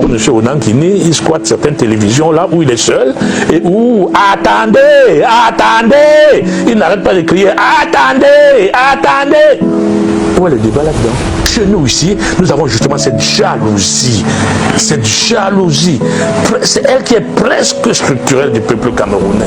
M. Onankini, il squatte certaines télévisions là où il est seul et où attendez, attendez, il n'arrête pas de crier attendez, attendez. Où est le débat là-dedans? Chez nous ici, nous avons justement cette jalousie. Cette jalousie. C'est elle qui est presque structurelle du peuple camerounais.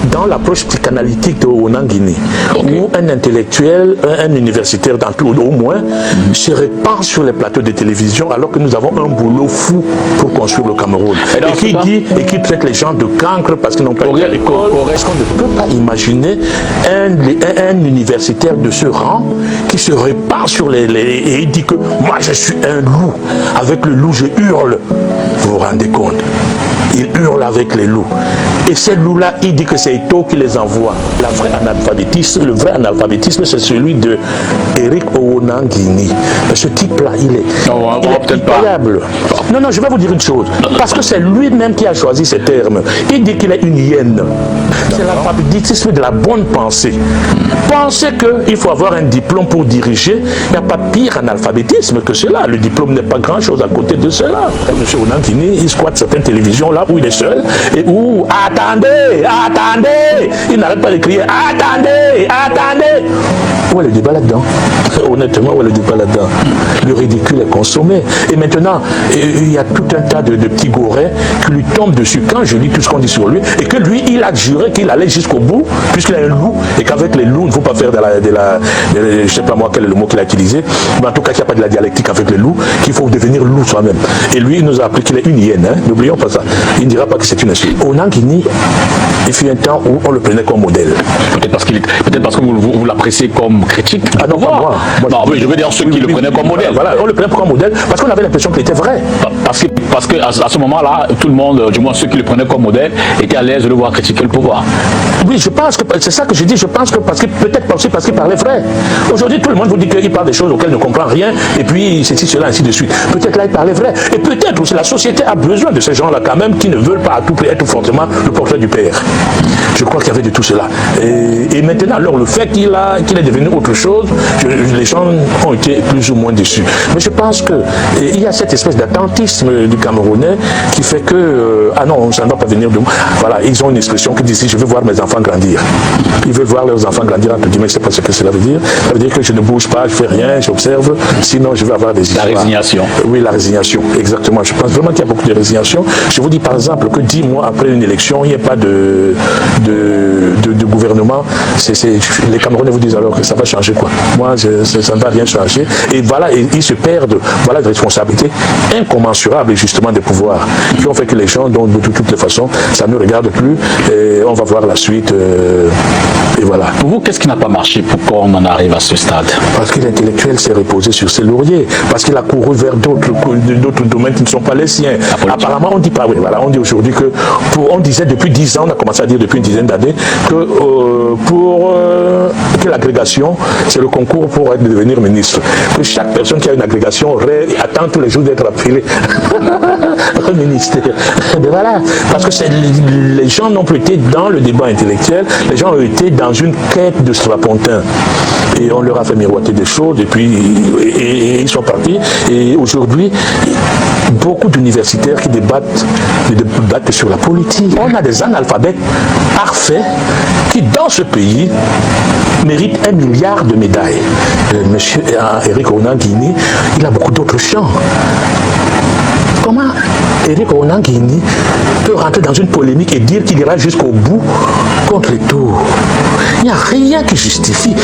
Dans l'approche psychanalytique de Onangini, où un intellectuel, un universitaire dans tout, au moins, se répand sur les plateaux de télévision alors que nous avons un boulot fou pour construire le Cameroun. Et qui traite les gens de cancre parce qu'ils n'ont pas été à l'école. Est-ce qu'on ne peut pas imaginer un universitaire de ce rang qui se répand sur et il dit que moi je suis un loup, avec le loup je hurle, vous vous rendez compte, il hurle avec les loups, et ces loups-là, il dit que c'est Eto'o qui les envoie. Le vrai analphabétisme, c'est celui de Eric Onangini. Ce type-là, il est incroyable. Non, je vais vous dire une chose, parce que c'est lui-même qui a choisi ces termes. Il dit qu'il est une hyène. C'est l'alphabétisme de la bonne pensée. Penser qu'il faut avoir un diplôme pour diriger, il n'y a pas pire analphabétisme que cela. Le diplôme n'est pas grand-chose à côté de cela. M. Onangini, il squatte certaines télévisions là où il est seul et où attendez, attendez, il n'arrête pas de crier attendez, attendez. Où est le débat là-dedans? Honnêtement, où est le débat là-dedans? Le ridicule est consommé. Et maintenant, il y a tout un tas de petits gorets qui lui tombent dessus quand je lis tout ce qu'on dit sur lui et que lui, il a juré qu'il allait jusqu'au bout puisqu'il est un loup et qu'avec les loups, il ne faut pas faire je ne sais pas moi quel est le mot qu'il a utilisé, mais en tout cas qu'il n'y a pas de la dialectique avec les loups, qu'il faut devenir loup soi-même. Et lui, il nous a appris qu'il est une hyène, hein? N'oublions pas ça. Il ne dira pas que c'est une insulte. Onangini, il fut un temps où on le prenait comme modèle. Peut-être parce que vous l'appréciez comme critique. Ah non, pas moi. Non, oui, je veux dire ceux qui le prenaient comme modèle. Voilà, on le prenait comme modèle parce qu'on avait l'impression qu'il était vrai. Parce que à ce moment-là, tout le monde, du moins ceux qui le prenaient comme modèle, étaient à l'aise de le voir critiquer le pouvoir. Oui, je pense que c'est ça que je dis. Je pense que peut-être aussi parce qu'il parlait vrai. Aujourd'hui, tout le monde vous dit qu'il parle des choses auxquelles il ne comprend rien, et puis ceci, cela, ainsi de suite. Peut-être là, il parlait vrai. Et peut-être aussi la société a besoin de ces gens-là quand même qui ne veulent pas à tout prix être forcément le portrait du père. Je crois qu'il y avait de tout cela. Et maintenant, alors le fait qu'il est devenu autre chose, les gens ont été plus ou moins déçus. Mais je pense qu'il y a cette espèce d'attentisme du Camerounais qui fait que, ah non, ça ne va pas venir de moi. Voilà, ils ont une expression qui dit, si je veux voir mes enfants grandir. Ils veulent voir leurs enfants grandir, entre guillemets, je ne sais pas ce que cela veut dire. Ça veut dire que je ne bouge pas, je ne fais rien, j'observe, sinon je vais avoir des histoires. La résignation. Oui, la résignation, exactement. Je pense vraiment qu'il y a beaucoup de résignation. Je vous dis par exemple que 10 mois après une élection, il n'y a pas de gouvernement. Les Camerounais vous disent alors que ça va changer quoi. Moi, ça ne va rien changer. Et voilà, ils se perdent. Voilà des responsabilités incommensurables justement des pouvoirs qui ont fait que les gens, donc de toutes les façons, ça ne regarde plus. Et on va voir la suite. Et voilà. Pour vous, qu'est-ce qui n'a pas marché pour qu'on en arrive à ce stade? Parce que l'intellectuel s'est reposé sur ses lauriers, parce qu'il a couru vers d'autres domaines qui ne sont pas les siens. Apparemment, on dit pas, oui, voilà, on dit aujourd'hui que, on disait depuis 10 ans, on a commencé à dire depuis une dizaine d'années, que que l'agrégation, c'est le concours pour devenir ministre. Que chaque personne qui a une agrégation attend tous les jours d'être appelé au ministère. Et voilà, parce que les gens n'ont plus été dans le débat intellectuel, les gens ont été dans une quête de strapontin. Et on leur a fait miroiter des choses, et puis et ils sont partis. Et aujourd'hui, beaucoup d'universitaires qui débattent sur la politique. On a des analphabètes parfaits qui, dans ce pays, méritent 1 milliard de médailles. Monsieur Eric Onangini, il a beaucoup d'autres champs. Comment Eric Onangini peut rentrer dans une polémique et dire qu'il ira jusqu'au bout contre Eto'o? Il n'y a rien qui justifie.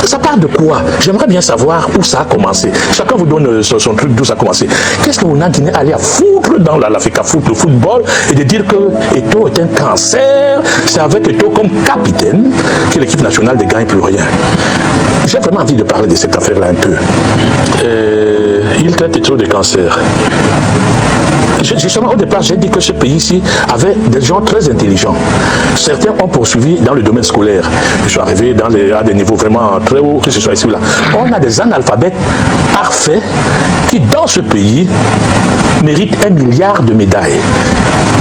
Ça part de quoi? J'aimerais bien savoir où ça a commencé. Chacun vous donne son truc d'où ça a commencé. Qu'est-ce que Onangini allait à foutre dans l'Africa Foot, le football, et de dire que Eto'o est un cancer? C'est avec Eto'o comme capitaine que l'équipe nationale ne gagne plus rien. J'ai vraiment envie de parler de cette affaire-là un peu. Il traite Eto'o de cancer. Justement, au départ, j'ai dit que ce pays-ci avait des gens très intelligents. Certains ont poursuivi dans le domaine scolaire. Ils sont arrivés à des niveaux vraiment très hauts, que ce soit ici ou là. On a des analphabètes parfaits qui, dans ce pays, mérite 1 milliard de médailles.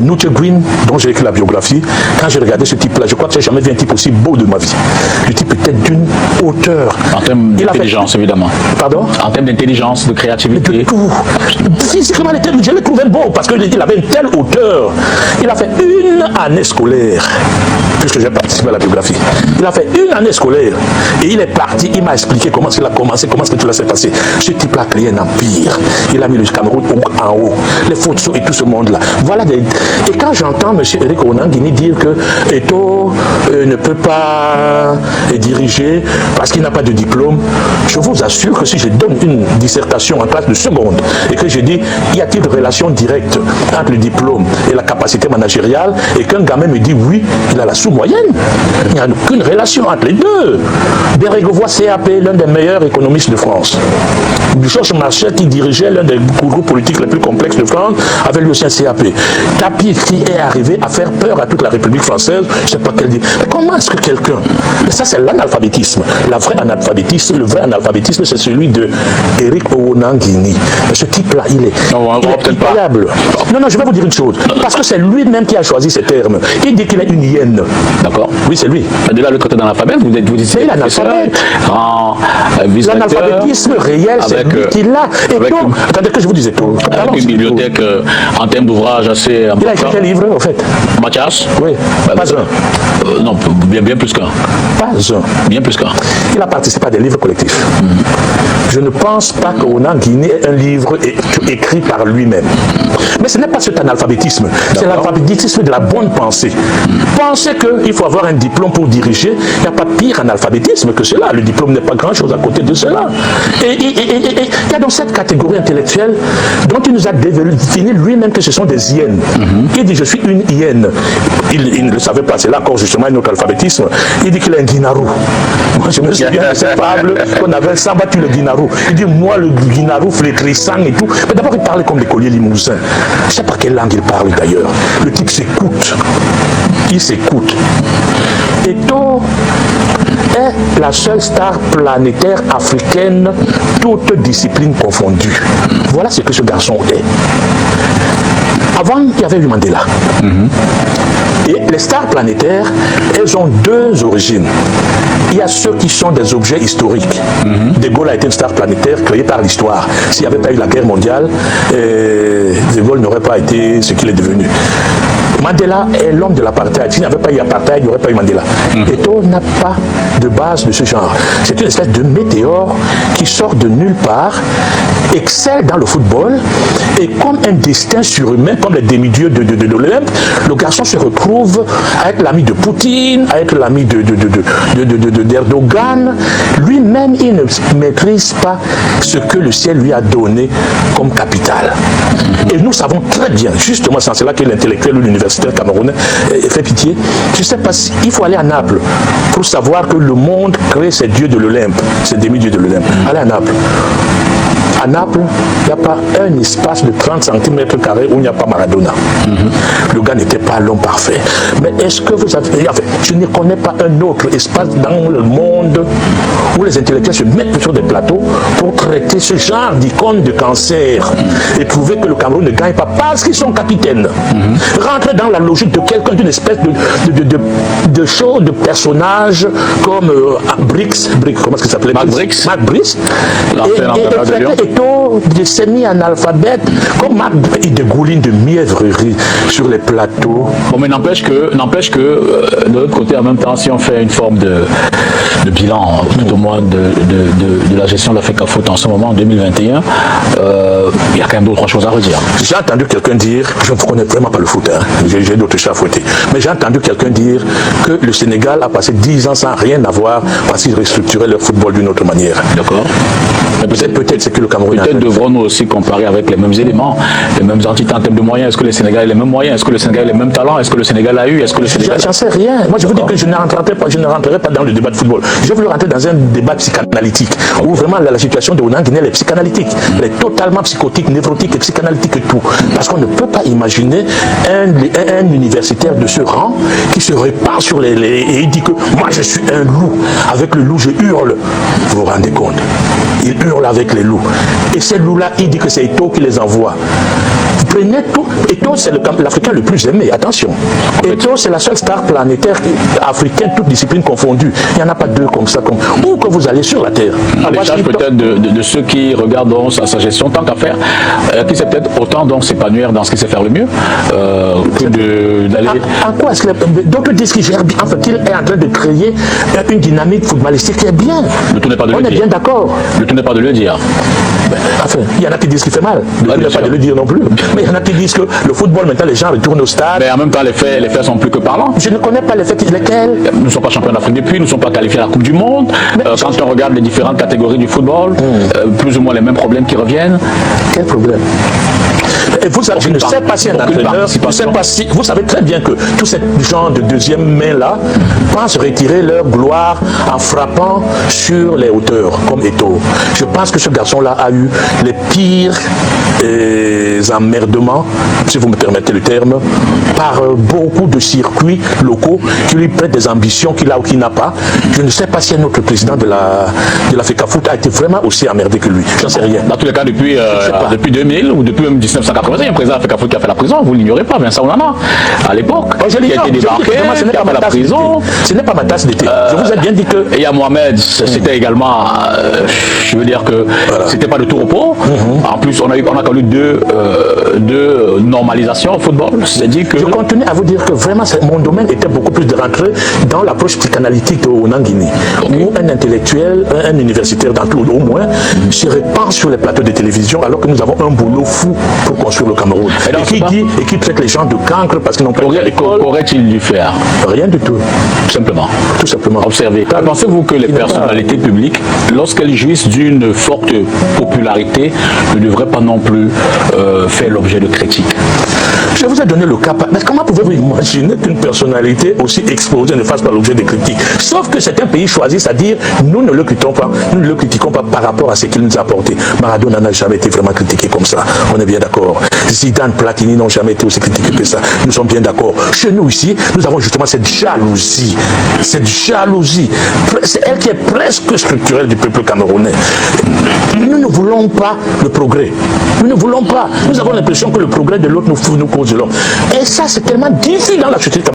Nugent Green, dont j'ai écrit la biographie, quand j'ai regardé ce type-là, je crois que j'ai jamais vu un type aussi beau de ma vie. Le type était d'une hauteur. En termes d'intelligence, évidemment. Pardon? En termes d'intelligence, de créativité. De tout. Physiquement, je l'ai trouvé beau parce qu'il avait une telle hauteur. Il a fait une année scolaire, puisque j'ai participé à la biographie. Il a fait une année scolaire et il est parti. Il m'a expliqué comment il a commencé, comment est-ce que tout là s'est passé. Ce type-là a créé un empire. Il a mis le Cameroun en haut. Les Fotso et tout ce monde-là. Voilà des... Et quand j'entends M. Eric Onanguini dire que Eto'o ne peut pas diriger parce qu'il n'a pas de diplôme, je vous assure que si je donne une dissertation en classe de seconde et que je dis y a-t-il une relation directe entre le diplôme et la capacité managériale et qu'un gamin me dit oui, il a la sous-moyenne, il n'y a aucune relation entre les deux. Bérégovoy CAP, l'un des meilleurs économistes de France. Georges Marchais, qui dirigeait l'un des groupes politiques les plus complexes de France, avait lui aussi un CAP. Tapi, qui est arrivé à faire peur à toute la République française, je ne sais pas quelle dit. Mais comment est-ce que quelqu'un... Ça, c'est l'analphabétisme. Le vrai analphabétisme, c'est celui de Eric Onanguini. Ce type-là, il est incroyable. Non, je vais vous dire une chose. Parce que c'est lui-même qui a choisi ces termes. Il dit qu'il est une hyène. D'accord. Oui, c'est lui. De là, le côté d'analphabète, vous dites c'est l'analphabète. L'analphabétisme réel, c'est lui qui l'a. Et donc, attendez que je vous disais tout. Avec une bibliothèque en termes d'ouvrages assez important. Il a écrit quel livre, en fait? Mathias? Oui, pas un. Non, bien plus qu'un. Pas un. Bien plus qu'un. Il a participé à des livres collectifs. Je ne pense pas qu'Onanguini ait un livre écrit par lui-même. Mais ce n'est pas cet analphabétisme. C'est l'alphabétisme de la bonne pensée. Penser qu'il faut avoir un diplôme pour diriger, il n'y a pas pire analphabétisme que cela. Le diplôme n'est pas grand-chose à côté de cela. Et il y a dans cette catégorie intellectuelle dont il nous a défini lui-même que ce sont des hyènes. Il dit je suis une hyène. Il ne le savait pas, c'est là encore justement un autre alphabétisme. Il dit qu'il est un guinarou. Moi je me souviens de cette fable qu'on avait Samba tue le guinarou. Il dit moi le guinarou flétrissant et tout. Mais d'abord il parlait comme des colliers limousins. Je ne sais pas quelle langue il parle d'ailleurs. Le type s'écoute. Il s'écoute. Eto'o est la seule star planétaire africaine, toutes disciplines confondues. Voilà ce que ce garçon est. Avant, il y avait eu Mandela. Et les stars planétaires, elles ont deux origines. Il y a ceux qui sont des objets historiques. De Gaulle a été une star planétaire créée par l'histoire. S'il n'y avait pas eu la guerre mondiale, De Gaulle n'aurait pas été ce qu'il est devenu. Mandela est l'homme de l'apartheid. S'il n'y avait pas eu apartheid, il n'y aurait pas eu Mandela. Eto'o n'a pas de base de ce genre. C'est une espèce de météore qui sort de nulle part, excelle dans le football, et comme un destin surhumain, comme les demi-dieux de l'Olympe, le garçon se retrouve à être l'ami de Poutine, à être l'ami d'Erdogan. Lui-même, il ne maîtrise pas ce que le ciel lui a donné comme capital. Et nous savons très bien, justement, c'est cela que l'intellectuel ou l'universitaire camerounais fait pitié. Je ne sais pas s'il faut aller à Naples pour savoir que le monde crée ses dieux de l'Olympe, ses demi-dieux de l'Olympe. Allez à Naples. À Naples, il n'y a pas un espace de 30 cm² où il n'y a pas Maradona. Le gars n'était pas l'homme parfait. Mais est-ce que vous avez... Enfin, je ne connais pas un autre espace dans le monde où les intellectuels se mettent sur des plateaux pour traiter ce genre d'icône de cancer et prouver que le Cameroun ne gagne pas parce qu'ils sont capitaines. Rentrer dans la logique de quelqu'un, d'une espèce de show, de personnage comme Brix, comment est-ce qu'il s'appelait? Marc Brix. Marc Brix. Et de semi-analphabètes, comme Marc et de goulines de mièvrerie sur les plateaux. Bon, mais n'empêche que de l'autre côté, en même temps, si on fait une forme de bilan, tout au moins de la gestion de l'Africa Foot en ce moment, en 2021, il y a quand même deux ou trois choses à redire. J'ai entendu quelqu'un dire, je ne connais vraiment pas le foot, hein, j'ai d'autres chats à fouetter, mais j'ai entendu quelqu'un dire que le Sénégal a passé 10 ans sans rien avoir parce qu'ils restructuraient leur football d'une autre manière. D'accord. Peut-être c'est que le Cameroun... Peut-être devrons-nous aussi comparer avec les mêmes éléments, les mêmes entités en termes de moyens. Est-ce que le Sénégal a les mêmes moyens? Est-ce que le Sénégal a les mêmes talents? Est-ce que le Sénégal a eu? Est-ce que le Sénégal... J'en sais rien. Moi, je vous dis que je ne rentrerai pas dans le débat de football. Je veux rentrer dans un débat psychanalytique, où vraiment la situation de Onanguini est psychanalytique. Elle est totalement psychotique, névrotique et psychanalytique et tout. Parce qu'on ne peut pas imaginer un universitaire de ce rang qui se répand sur et il dit que moi je suis un loup. Avec le loup, je hurle. Vous vous rendez compte? Il hurle avec les loups. Et ces loups-là, il dit que c'est Eto'o qui les envoie. prenait tout. Eto'o, c'est l'Africain le plus aimé, attention. Eto'o, c'est la seule star planétaire africaine, toutes disciplines confondues. Il n'y en a pas deux comme ça. Où que vous allez sur la Terre. À l'échange peut-être de ceux qui regardent donc sa gestion, tant qu'à faire, qui sait peut-être autant donc s'épanouir dans ce qu'il sait faire le mieux, que d'aller... En quoi est-ce que d'autres disent qu'il gère bien, en fait, qu'il est en train de créer une dynamique footballistique qui est bien. Le tout n'est pas de le dire. On est bien d'accord. Le tout n'est pas de le dire. Enfin, il y en a qui disent qu'il fait mal. Le tout n'est pas de le dire non plus. Mais il y en a qui disent que le football, maintenant, les gens retournent au stade. Mais en même temps, les faits sont plus que parlants. Je ne connais pas les faits. Lesquels? Nous ne sommes pas champions d'Afrique depuis, nous ne sommes pas qualifiés à la Coupe du Monde. Quand on regarde les différentes catégories du football, plus ou moins les mêmes problèmes qui reviennent. Quel problème? Et vous, je ne sais pas si un entraîneur, vous savez très bien que tous ces gens de deuxième main-là pensent retirer leur gloire en frappant sur les hauteurs, comme Eto'o. Je pense que ce garçon-là a eu les pires emmerdements, si vous me permettez le terme, par beaucoup de circuits locaux qui lui prêtent des ambitions qu'il a ou qu'il n'a pas. Je ne sais pas si un autre président de la FECAFOOT a été vraiment aussi emmerdé que lui. Je n'en sais rien. Dans tous les cas, depuis 2000 ou depuis même 1980, il y a un président de la FECAFOOT qui a fait la prison, vous ne l'ignorez pas, Vincent Onana, à l'époque, qui a été débarqué, qui a fait la prison. Ce n'est pas ma tasse d'été. Je vous ai bien dit que... Et il y a Mohamed, c'était également, je veux dire que c'était pas de tout repos. En plus, on a connu deux normalisations au football. C'est-à-dire que... Je continue à vous dire que vraiment, mon domaine était beaucoup plus de rentrer dans l'approche psychanalytique de Onangini, où un intellectuel, un universitaire dans tout, au moins, se répand sur les plateaux de télévision alors que nous avons un boulot fou pour construire le Cameroun. Et qui traite les gens de cancre parce qu'ils n'ont pas eu l'école. Qu'aurait-il dû faire? Rien du tout. Tout simplement. Tout simplement. Observez. Pensez-vous que les personnalités publiques, lorsqu'elles jouissent d'une forte popularité, ne devraient pas non plus faire l'objet de critiques? Je vous ai donné le cas. Mais comment pouvez-vous imaginer qu'une personnalité aussi exposée ne fasse pas l'objet de critiques? Sauf que c'est un pays choisi, c'est-à-dire nous ne le critiquons pas, nous ne le critiquons pas par rapport à ce qu'il nous a apporté. Maradona n'a jamais été vraiment critiqué comme ça. On est bien d'accord. Zidane, Platini n'ont jamais été aussi critiqués que ça. Nous sommes bien d'accord. Chez nous ici, nous avons justement cette jalousie. Cette jalousie. C'est elle qui est presque structurelle du peuple camerounais. Nous ne voulons pas le progrès. Nous ne voulons pas. Nous avons l'impression que le progrès de l'autre nous cause de l'homme. Et ça, c'est tellement difficile dans la société.